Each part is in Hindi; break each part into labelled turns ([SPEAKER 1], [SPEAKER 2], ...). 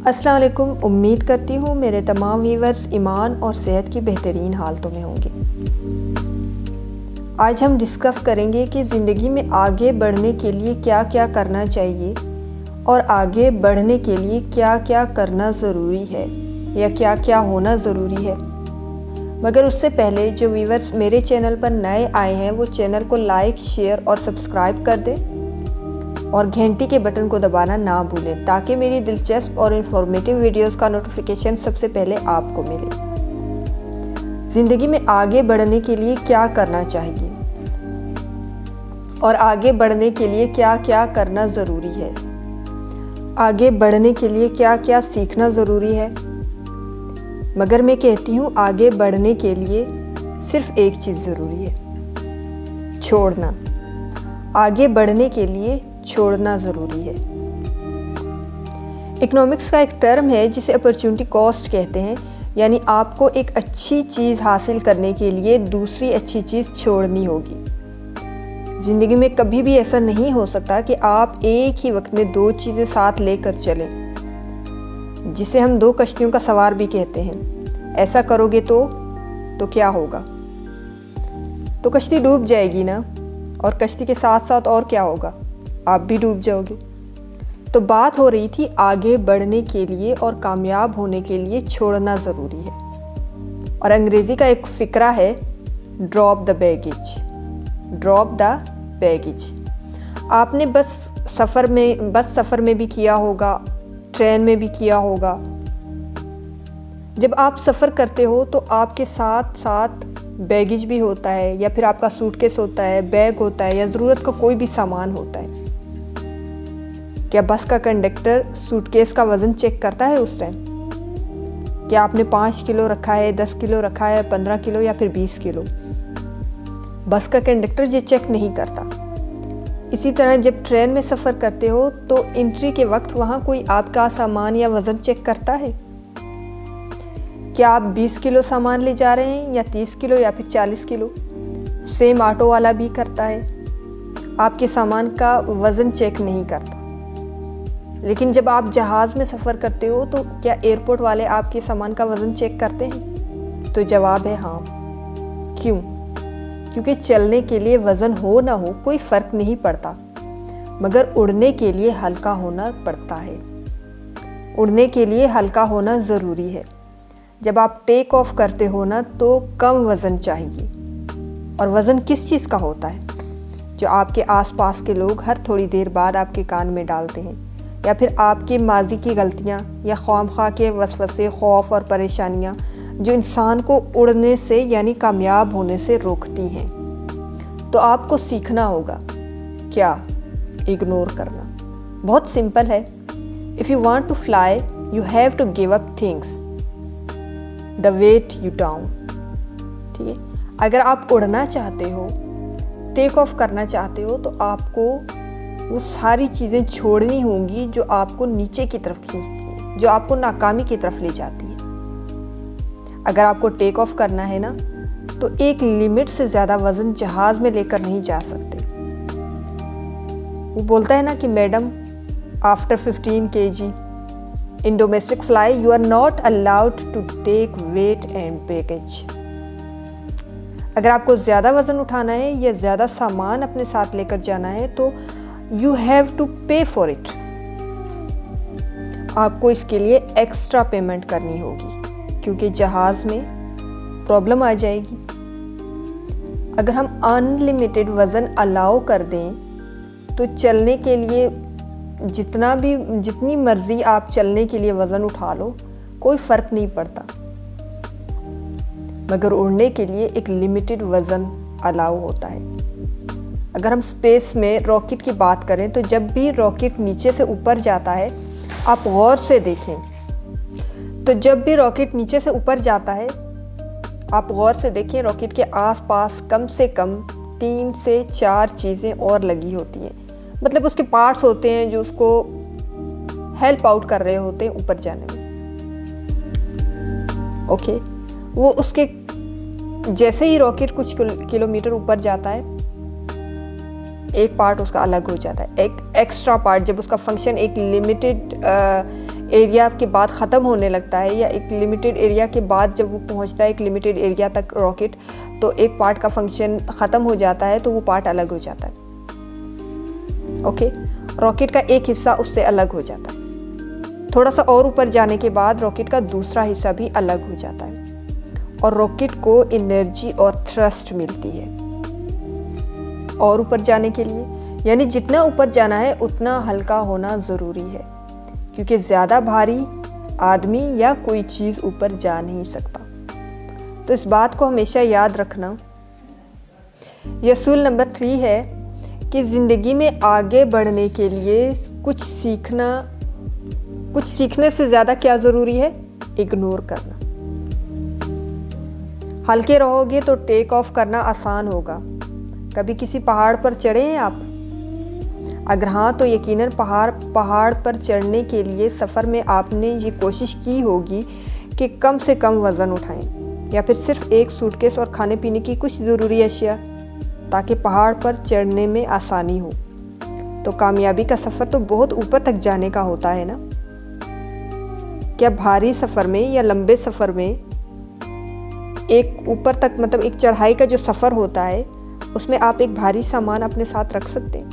[SPEAKER 1] अस्सलाम वालेकुम। उम्मीद करती हूँ मेरे तमाम व्यूअर्स ईमान और सेहत की बेहतरीन हालतों में होंगे। आज हम डिस्कस करेंगे कि ज़िंदगी में आगे बढ़ने के लिए क्या क्या करना चाहिए और आगे बढ़ने के लिए क्या क्या करना ज़रूरी है या क्या क्या होना ज़रूरी है। मगर उससे पहले जो व्यूअर्स मेरे चैनल पर नए आए हैं वो चैनल को लाइक, शेयर और सब्सक्राइब कर दें और घंटी के बटन को दबाना ना भूलें ताकि मेरी दिलचस्प और इन्फॉर्मेटिव वीडियोस का नोटिफिकेशन सबसे पहले आपको मिले। ज़िंदगी में आगे बढ़ने के लिए क्या करना चाहिए और आगे बढ़ने के लिए क्या क्या करना ज़रूरी है, आगे बढ़ने के लिए क्या क्या सीखना ज़रूरी है। मगर मैं कहती हूँ आगे बढ़ने के लिए सिर्फ एक चीज़ ज़रूरी है, छोड़ना। आगे बढ़ने के लिए छोड़ना ज़रूरी है। इकोनॉमिक्स का एक टर्म है जिसे अपॉर्चुनिटी कॉस्ट कहते हैं, यानी आपको एक अच्छी चीज़ हासिल करने के लिए दूसरी अच्छी चीज़ छोड़नी होगी। ज़िंदगी में कभी भी ऐसा नहीं हो सकता कि आप एक ही वक्त में दो चीज़ें साथ लेकर चलें, जिसे हम दो कश्तियों का सवार भी कहते हैं। ऐसा करोगे तो क्या होगा? तो कश्ती डूब जाएगी ना, और कश्ती के साथ साथ और क्या होगा? आप भी डूब जाओगे। तो बात हो रही थी आगे बढ़ने के लिए और कामयाब होने के लिए छोड़ना ज़रूरी है। और अंग्रेज़ी का एक फ़िक्रा है, drop the baggage. Drop the baggage. आपने बस सफ़र में भी किया होगा, ट्रेन में भी किया होगा। जब आप सफ़र करते हो तो आपके साथ साथ बैगेज भी होता है, या फिर आपका सूटकेस होता है, बैग होता है, या ज़रूरत का कोई भी सामान होता है। क्या बस का कंडक्टर सूटकेस का वज़न चेक करता है उस टाइम? क्या आपने 5 किलो रखा है, 10 किलो रखा है, 15 किलो या फिर 20 किलो? बस का कंडक्टर ये चेक नहीं करता। इसी तरह जब ट्रेन में सफ़र करते हो तो एंट्री के वक्त वहाँ कोई आपका सामान या वज़न चेक करता है? क्या आप 20 किलो सामान ले जा रहे हैं या 30 किलो या फिर 40 किलो? सेम ऑटो वाला भी करता है, आपके सामान का वज़न चेक नहीं करता। लेकिन जब आप जहाज़ में सफ़र करते हो तो क्या एयरपोर्ट वाले आपके सामान का वज़न चेक करते हैं? तो जवाब है हाँ। क्यों? क्योंकि चलने के लिए वज़न हो ना हो कोई फ़र्क नहीं पड़ता, मगर उड़ने के लिए हल्का होना पड़ता है। उड़ने के लिए हल्का होना ज़रूरी है। जब आप टेक ऑफ करते हो ना तो कम वज़न चाहिए। और वज़न किस चीज़ का होता है? जो आपके आसपास के लोग हर थोड़ी देर बाद आपके कान में डालते हैं, या फिर आपकी माजी की गलतियाँ या ख्वामखा के वसवसे, खौफ और परेशानियाँ जो इंसान को उड़ने से यानी कामयाब होने से रोकती हैं। तो आपको सीखना होगा क्या? इग्नोर करना। बहुत सिंपल है। If you want to fly you have to give up things the weight you down. ठीक है, अगर आप उड़ना चाहते हो, टेक ऑफ करना चाहते हो, तो आपको वो सारी चीज़ें छोड़नी होंगी जो आपको नीचे की तरफ खींचती हैं, जो आपको नाकामी की तरफ ले जाती है। अगर आपको टेक ऑफ करना है ना तो एक लिमिट से ज़्यादा वज़न जहाज़ में लेकर नहीं जा सकते। वो बोलता है ना कि madam after 15 kg in domestic fly you are not allowed to take weight and baggage. अगर आपको ज़्यादा वज़न उठाना है या ज़्यादा सामान अपने साथ लेकर जाना है तो यू हैव टू पे फॉर इट। आपको इसके लिए एक्स्ट्रा पेमेंट करनी होगी, क्योंकि जहाज़ में प्रॉब्लम आ जाएगी। अगर हम अनलिमिटेड वज़न अलाउ कर दें तो चलने के लिए जितनी मर्जी आप चलने के लिए वज़न उठा लो, कोई फ़र्क नहीं पड़ता। मगर उड़ने के लिए एक लिमिटेड वज़न अलाउ होता है। अगर हम स्पेस में रॉकेट की बात करें तो जब भी रॉकेट नीचे से ऊपर जाता है, आप गौर से देखें, तो जब भी रॉकेट नीचे से ऊपर जाता है आप गौर से देखें, रॉकेट के आसपास कम से कम 3 से 4 चीज़ें और लगी होती हैं। मतलब उसके पार्ट्स होते हैं जो उसको हेल्प आउट कर रहे होते हैं ऊपर जाने में। ओके, वो उसके जैसे ही रॉकेट कुछ किलोमीटर ऊपर जाता है एक पार्ट उसका अलग हो जाता है। एक एक्स्ट्रा पार्ट जब उसका फंक्शन एक लिमिटेड एरिया के बाद ख़त्म होने लगता है, या एक लिमिटेड एरिया के बाद जब वो पहुंचता है एक लिमिटेड एरिया तक रॉकेट, तो एक पार्ट का फंक्शन ख़त्म हो जाता है, तो वो पार्ट अलग हो जाता है। ओके, रॉकेट का एक हिस्सा उससे अलग हो जाता है। थोड़ा सा और ऊपर जाने के बाद रॉकेट का दूसरा हिस्सा भी अलग हो जाता है और रॉकेट को एनर्जी और थ्रस्ट मिलती है और ऊपर जाने के लिए। यानी जितना ऊपर जाना है उतना हल्का होना ज़रूरी है, क्योंकि ज़्यादा भारी आदमी या कोई चीज़ ऊपर जा नहीं सकता। तो इस बात को हमेशा याद रखना। यह असूल नंबर 3 है कि ज़िंदगी में आगे बढ़ने के लिए कुछ सीखने से ज़्यादा क्या ज़रूरी है? इग्नोर करना। हल्के रहोगे तो टेक ऑफ करना आसान होगा। कभी किसी पहाड़ पर चढ़े हैं आप? अगर हाँ, तो यकीनन पहाड़ पर चढ़ने के लिए सफ़र में आपने ये कोशिश की होगी कि कम से कम वज़न उठाएं, या फिर सिर्फ एक सूटकेस और खाने पीने की कुछ ज़रूरी अशिया, ताकि पहाड़ पर चढ़ने में आसानी हो। तो कामयाबी का सफ़र तो बहुत ऊपर तक जाने का होता है ना। क्या भारी सफ़र में या लंबे सफ़र में एक ऊपर तक, मतलब एक चढ़ाई का जो सफ़र होता है, उसमें आप एक भारी सामान अपने साथ रख सकते हैं?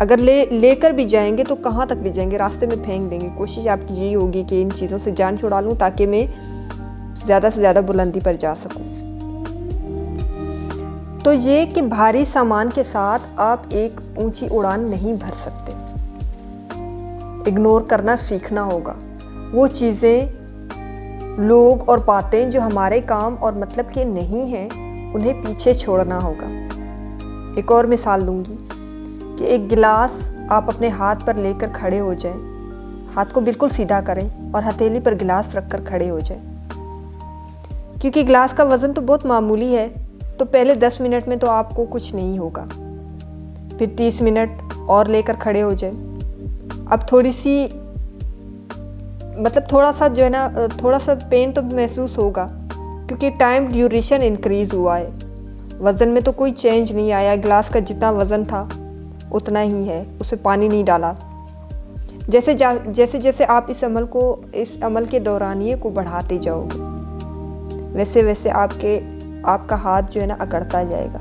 [SPEAKER 1] अगर लेकर भी जाएंगे तो कहाँ तक ले जाएंगे? रास्ते में फेंक देंगे। कोशिश आपकी यही होगी कि इन चीज़ों से जान छुड़ा लूँ ताकि मैं ज़्यादा से ज़्यादा बुलंदी पर जा सकूँ। तो ये कि भारी सामान के साथ आप एक ऊंची उड़ान नहीं भर सकते। इग्नोर करना सीखना होगा। वो चीज़ें, लोग और बातें जो हमारे काम और मतलब के नहीं हैं, उन्हें पीछे छोड़ना होगा। एक और मिसाल दूंगी कि एक गिलास आप अपने हाथ पर लेकर खड़े हो जाएं। हाथ को बिल्कुल सीधा करें और हथेली पर गिलास रखकर खड़े हो जाएं। क्योंकि गिलास का वज़न तो बहुत मामूली है, तो पहले 10 मिनट में तो आपको कुछ नहीं होगा। फिर 30 मिनट और लेकर खड़े हो जाएं। अब थोड़ी सी, मतलब थोड़ा सा जो है ना, थोड़ा सा पेन तो महसूस होगा, क्योंकि टाइम ड्यूरेशन इंक्रीज हुआ है। वज़न में तो कोई चेंज नहीं आया। गिलास का जितना वज़न था उतना ही है, उसमें पानी नहीं डाला। जैसे जैसे आप इस अमल के दौरानिये को बढ़ाते जाओगे, वैसे वैसे आपका हाथ जो है ना अकड़ता जाएगा,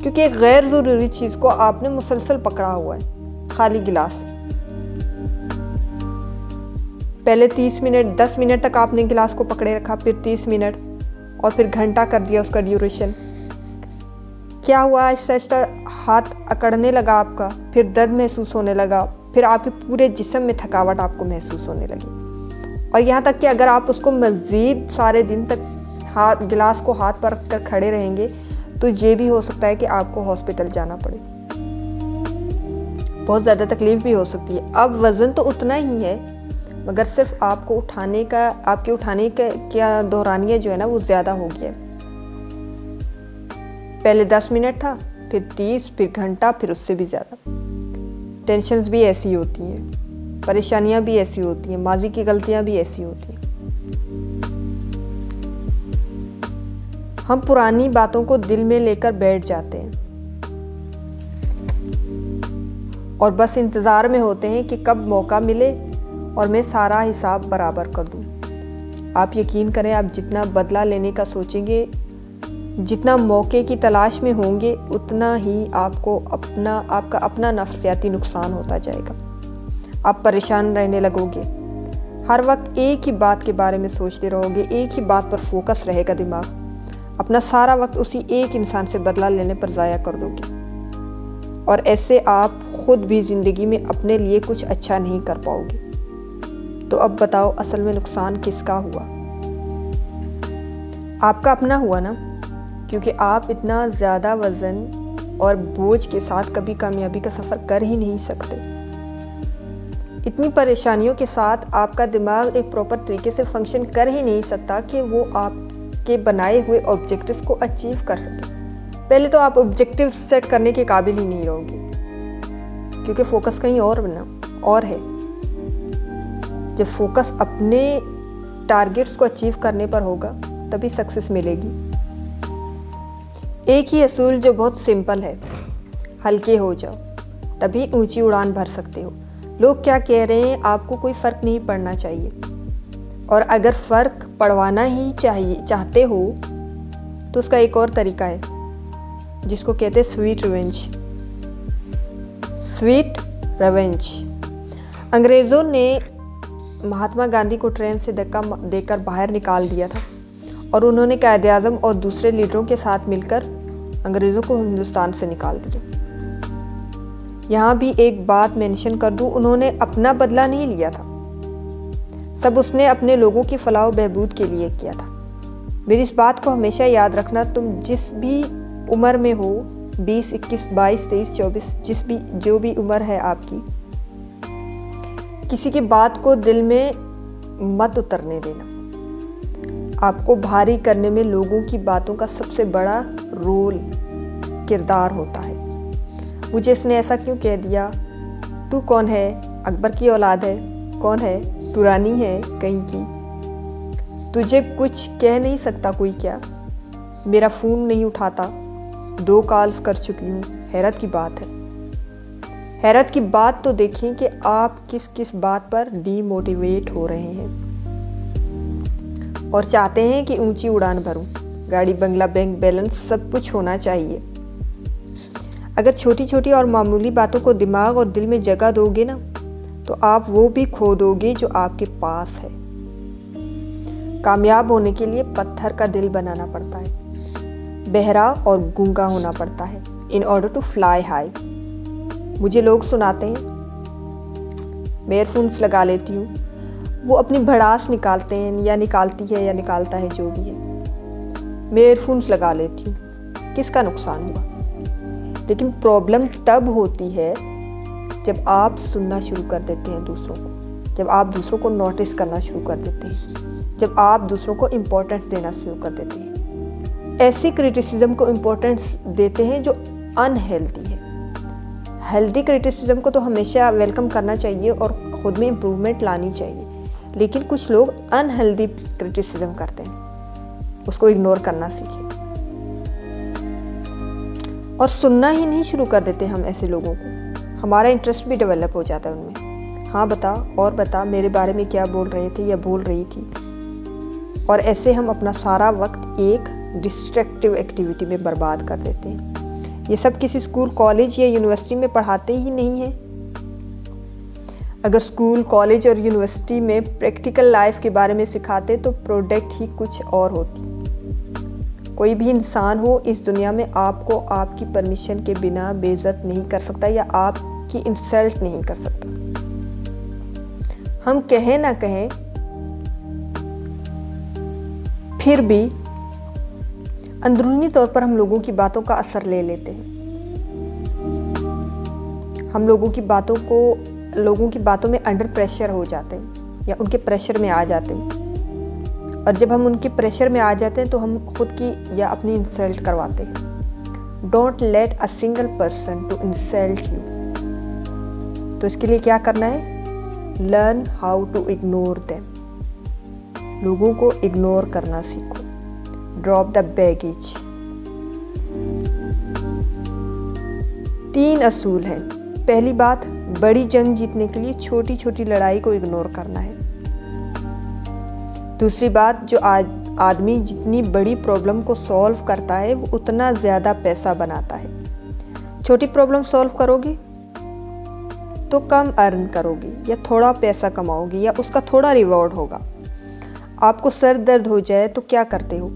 [SPEAKER 1] क्योंकि एक गैर ज़रूरी चीज़ को आपने मुसलसल पकड़ा हुआ है, खाली गिलास। पहले 30 मिनट 10 मिनट तक आपने गिलास को पकड़े रखा, फिर 30 मिनट और फिर घंटा कर दिया उसका ड्यूरेशन। क्या हुआ? आहिस्ता आहिस्ता हाथ अकड़ने लगा आपका, फिर दर्द महसूस होने लगा, फिर आपके पूरे जिस्म में थकावट आपको महसूस होने लगी। और यहाँ तक कि अगर आप उसको मज़ीद सारे दिन तक गिलास को हाथ पर रखकर खड़े रहेंगे, तो ये भी हो सकता है कि आपको हॉस्पिटल जाना पड़े। बहुत ज़्यादा तकलीफ भी हो सकती है। अब वज़न तो उतना ही है, मगर सिर्फ आपके उठाने का दौरानिया जो है ना वो ज़्यादा हो गया। पहले 10 मिनट था, फिर 30, फिर घंटा, फिर उससे भी ज़्यादा। टेंशन्स भी ऐसी होती हैं, परेशानियां भी ऐसी होती हैं, माजी की गलतियां भी ऐसी होती हैं। हम पुरानी बातों को दिल में लेकर बैठ जाते हैं और बस इंतज़ार में होते हैं कि कब मौका मिले और मैं सारा हिसाब बराबर कर दूं। आप यकीन करें, आप जितना बदला लेने का सोचेंगे, जितना मौके की तलाश में होंगे, उतना ही आपका अपना नफ्सियाती नुकसान होता जाएगा। आप परेशान रहने लगोगे, हर वक्त एक ही बात के बारे में सोचते रहोगे, एक ही बात पर फोकस रहेगा दिमाग। अपना सारा वक्त उसी एक इंसान से बदला लेने पर ज़ाया कर दोगे और ऐसे आप खुद भी ज़िंदगी में अपने लिए कुछ अच्छा नहीं कर पाओगे। तो अब बताओ, असल में नुकसान किसका हुआ? आपका अपना हुआ ना, क्योंकि आप इतना ज़्यादा वज़न और बोझ के साथ कभी कामयाबी का सफ़र कर ही नहीं सकते। इतनी परेशानियों के साथ आपका दिमाग एक प्रॉपर तरीके से फंक्शन कर ही नहीं सकता कि वो आपके बनाए हुए ऑब्जेक्टिव्स को अचीव कर सके। पहले तो आप ऑब्जेक्टिव सेट करने के काबिल ही नहीं रहोगे, क्योंकि फोकस कहीं और है। जब फोकस अपने टारगेट्स को अचीव करने पर होगा, तभी सक्सेस मिलेगी। एक ही असूल जो बहुत सिंपल है, हल्के हो जाओ, तभी ऊंची उड़ान भर सकते हो। लोग क्या कह रहे हैं आपको कोई फ़र्क नहीं पड़ना चाहिए, और अगर फ़र्क पड़वाना ही चाहते हो तो उसका एक और तरीका है जिसको कहते हैं स्वीट रिवेंज। Sweet revenge. अंग्रेज़ों ने महात्मा गांधी को ट्रेन से धक्का देकर बाहर निकाल दिया था और उन्होंने कायदे आज़म और दूसरे लीडरों के साथ मिलकर अंग्रेज़ों को हिंदुस्तान से निकाल दिया। यहाँ भी एक बात मेंशन कर दूं, उन्होंने अपना बदला नहीं लिया था, सब उसने अपने लोगों की फलाह बहबूद के लिए किया था। मेरी इस बात को हमेशा याद रखना, तुम जिस भी उम्र में हो, 20, 21, 22, 23, 24, जो भी उम्र है आपकी, किसी की बात को दिल में मत उतरने देना। आपको भारी करने में लोगों की बातों का सबसे बड़ा रोल, किरदार होता है। मुझे इसने ऐसा क्यों कह दिया, तू कौन है, अकबर की औलाद है, कौन है, तू रानी है कहीं की, तुझे कुछ कह नहीं सकता कोई क्या, मेरा फ़ोन नहीं उठाता, 2 कॉल्स कर चुकी हूँ। हैरत की बात है। हैरत की बात तो देखें कि आप किस किस बात पर डीमोटिवेट हो रहे हैं और चाहते हैं कि ऊंची उड़ान भरूं, गाड़ी बंगला बैंक बैलेंस सब कुछ होना चाहिए। अगर छोटी छोटी और मामूली बातों को दिमाग और दिल में जगह दोगे ना, तो आप वो भी खो दोगे जो आपके पास है। कामयाब होने के लिए पत्थर का दिल बनाना पड़ता है, बहरा और गूंगा होना पड़ता है, in order to fly high. मुझे लोग सुनाते हैं, मैं ईयरफोन्स लगा लेती हूँ, वो अपनी भड़ास निकालते हैं या निकालती है या निकालता है जो भी है, मैं ईयरफोन्स लगा लेती हूँ, किसका नुकसान हुआ। लेकिन प्रॉब्लम तब होती है जब आप सुनना शुरू कर देते हैं दूसरों को, जब आप दूसरों को नोटिस करना शुरू कर देते हैं, जब आप दूसरों को इम्पोर्टेंस देना शुरू कर देते हैं। ऐसी क्रिटिसिज्म को इम्पोर्टेंस देते हैं जो अनहेल्दी है। हेल्दी क्रिटिसिज्म को तो हमेशा वेलकम करना चाहिए और खुद में इम्प्रूवमेंट लानी चाहिए, लेकिन कुछ लोग अनहेल्दी क्रिटिसिज्म करते हैं, उसको इग्नोर करना सीखें और सुनना ही नहीं शुरू कर देते हम ऐसे लोगों को। हमारा इंटरेस्ट भी डेवलप हो जाता है उनमें, हाँ बता और बता मेरे बारे में क्या बोल रहे थे या बोल रही थी, और ऐसे हम अपना सारा वक्त एक डिस्ट्रैक्टिव एक्टिविटी में बर्बाद कर देते हैं। ये सब किसी स्कूल, कॉलेज या यूनिवर्सिटी में पढ़ाते ही नहीं हैं। अगर स्कूल, कॉलेज और यूनिवर्सिटी में प्रैक्टिकल लाइफ के बारे में सिखाते तो प्रोडक्ट ही कुछ और होती। कोई भी इंसान हो इस दुनिया में आपको आपकी परमिशन के बिना बेइज्जत नहीं कर सकता या आपकी इंसल्ट नहीं कर सकता। हम कहें ना कहें, फिर भी अंदरूनी तौर पर हम लोगों की बातों का असर ले लेते हैं। हम लोगों की बातों में अंडर प्रेशर हो जाते हैं या उनके प्रेशर में आ जाते हैं, और जब हम उनके प्रेशर में आ जाते हैं तो हम खुद की या अपनी इंसल्ट करवाते हैं। Don't let a single person to insult you. तो इसके लिए क्या करना है? Learn how to ignore them. लोगों को इग्नोर करना सीखो। Drop the baggage. 3 असूल हैं। पहली बात, बड़ी जंग जीतने के लिए छोटी छोटी लड़ाई को इग्नोर करना है। दूसरी बात, जो आदमी जितनी बड़ी प्रॉब्लम को सॉल्व करता है वो उतना ज़्यादा पैसा बनाता है। छोटी प्रॉब्लम सॉल्व करोगे तो कम अर्न करोगे या थोड़ा पैसा कमाओगे या उसका थोड़ा रिवॉर्ड होगा। आपको सर दर्द हो जाए तो क्या करते हो?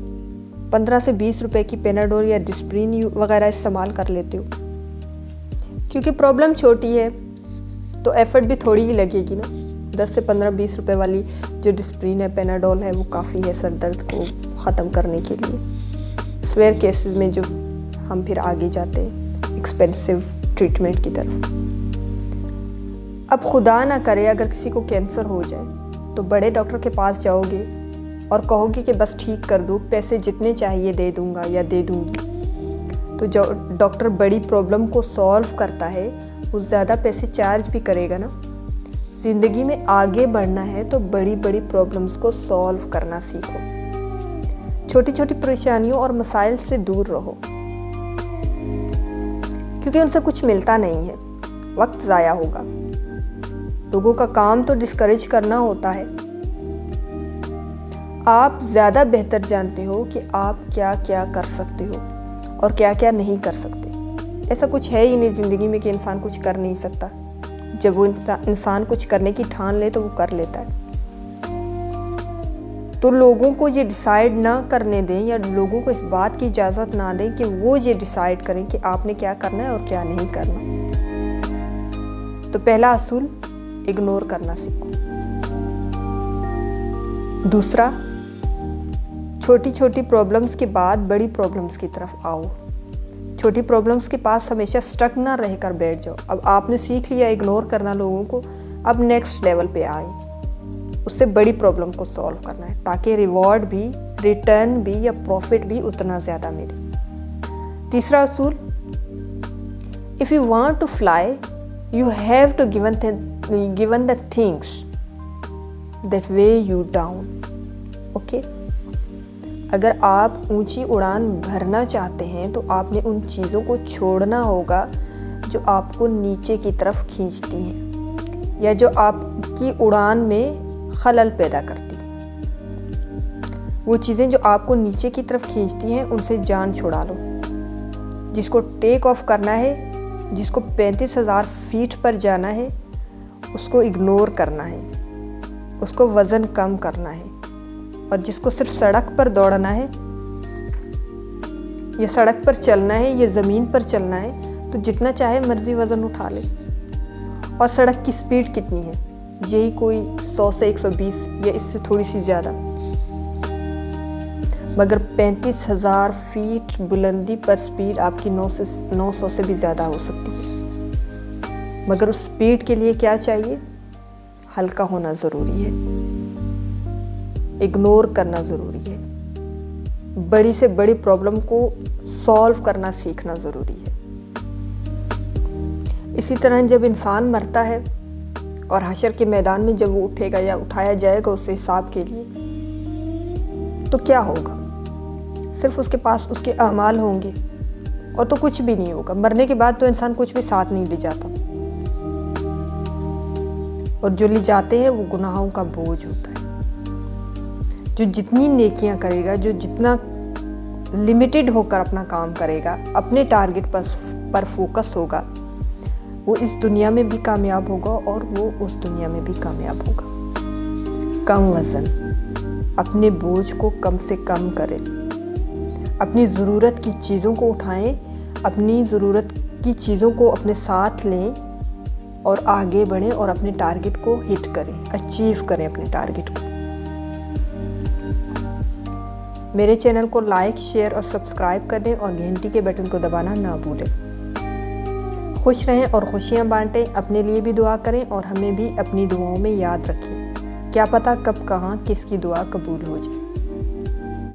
[SPEAKER 1] 15 से 20 रुपए की पेनाडोल या डिस्प्रिन वगैरह इस्तेमाल कर लेते हो, क्योंकि प्रॉब्लम छोटी है तो एफर्ट भी थोड़ी ही लगेगी ना। 10 से 15, 20 रुपए वाली जो डिस्प्रिन है, पेनाडोल है, वो काफ़ी है सर दर्द को ख़त्म करने के लिए। स्वेयर केसेस में जो हम फिर आगे जाते हैं एक्सपेंसिव ट्रीटमेंट की तरफ। अब खुदा ना करे अगर किसी को कैंसर हो जाए तो बड़े डॉक्टर के पास जाओगे और कहोगे कि बस ठीक कर दो, पैसे जितने चाहिए दे दूंगा या दे दूंगी। तो जो डॉक्टर बड़ी प्रॉब्लम को सॉल्व करता है वो ज़्यादा पैसे चार्ज भी करेगा ना। ज़िंदगी में आगे बढ़ना है तो बड़ी बड़ी प्रॉब्लम्स को सॉल्व करना सीखो। छोटी छोटी परेशानियों और मसाइल से दूर रहो, क्योंकि उनसे कुछ मिलता नहीं है, वक्त ज़ाया होगा। लोगों का काम तो डिस्करेज करना होता है। आप ज़्यादा बेहतर जानते हो कि आप क्या क्या कर सकते हो और क्या क्या नहीं कर सकते। ऐसा कुछ है ही नहीं ज़िंदगी में कि इंसान कुछ कर नहीं सकता। जब वो इंसान कुछ करने की ठान ले तो वो कर लेता है। तो लोगों को ये डिसाइड ना करने दें या लोगों को इस बात की इजाज़त ना दें कि वो ये डिसाइड करें कि आपने क्या करना है और क्या नहीं करना। तो पहला असूल, इग्नोर करना सीखो। दूसरा, छोटी छोटी प्रॉब्लम्स के बाद बड़ी प्रॉब्लम्स की तरफ आओ। छोटी प्रॉब्लम्स के पास हमेशा स्टक ना रहकर बैठ जाओ। अब आपने सीख लिया इग्नोर करना लोगों को, अब नेक्स्ट लेवल पे आए, उससे बड़ी प्रॉब्लम को सॉल्व करना है ताकि रिवॉर्ड भी, रिटर्न भी या प्रॉफिट भी उतना ज़्यादा मिले। तीसरा असूल, if you want to fly you have to given the things that way you down. Okay, अगर आप ऊंची उड़ान भरना चाहते हैं तो आपने उन चीज़ों को छोड़ना होगा जो आपको नीचे की तरफ खींचती हैं या जो आपकी उड़ान में खलल पैदा करती हैं। वो चीज़ें जो आपको नीचे की तरफ खींचती हैं उनसे जान छुड़ा लो। जिसको टेक ऑफ करना है, जिसको 35,000 फीट पर जाना है, उसको इग्नोर करना है, उसको वज़न कम करना है। और जिसको सिर्फ सड़क पर दौड़ना है या सड़क पर चलना है या ज़मीन पर चलना है तो जितना चाहे मर्जी वज़न उठा ले। और सड़क की स्पीड कितनी है? यही कोई 100 से 120 या इससे थोड़ी सी ज़्यादा। मगर 35,000 फीट बुलंदी पर स्पीड आपकी 900 से भी ज़्यादा हो सकती है। मगर उस स्पीड के लिए क्या चाहिए? हल्का होना ज़रूरी है, इग्नोर करना ज़रूरी है, बड़ी से बड़ी प्रॉब्लम को सॉल्व करना सीखना ज़रूरी है। इसी तरह जब इंसान मरता है और हशर के मैदान में जब वो उठेगा या उठाया जाएगा उससे हिसाब के लिए, तो क्या होगा? सिर्फ उसके पास उसके अमाल होंगे और तो कुछ भी नहीं होगा। मरने के बाद तो इंसान कुछ भी साथ नहीं ले जाता, और जो ले जाते हैं वो गुनाहों का बोझ होता है। जो जितनी नेकियां करेगा, जो जितना लिमिटेड होकर अपना काम करेगा, अपने टारगेट पर फोकस होगा, वो इस दुनिया में भी कामयाब होगा और वो उस दुनिया में भी कामयाब होगा। कम वजन, अपने बोझ को कम से कम करें, अपनी ज़रूरत की चीज़ों को उठाएं, अपनी ज़रूरत की चीज़ों को अपने साथ लें और आगे बढ़ें और अपने टारगेट को हिट करें, अचीव करें अपने टारगेट को। मेरे चैनल को लाइक, शेयर और सब्सक्राइब कर दें और घंटी के बटन को दबाना ना भूलें। खुश रहें और खुशियां बांटें, अपने लिए भी दुआ करें और हमें भी अपनी दुआओं में याद रखें। क्या पता कब कहाँ किसकी दुआ कबूल हो जाए।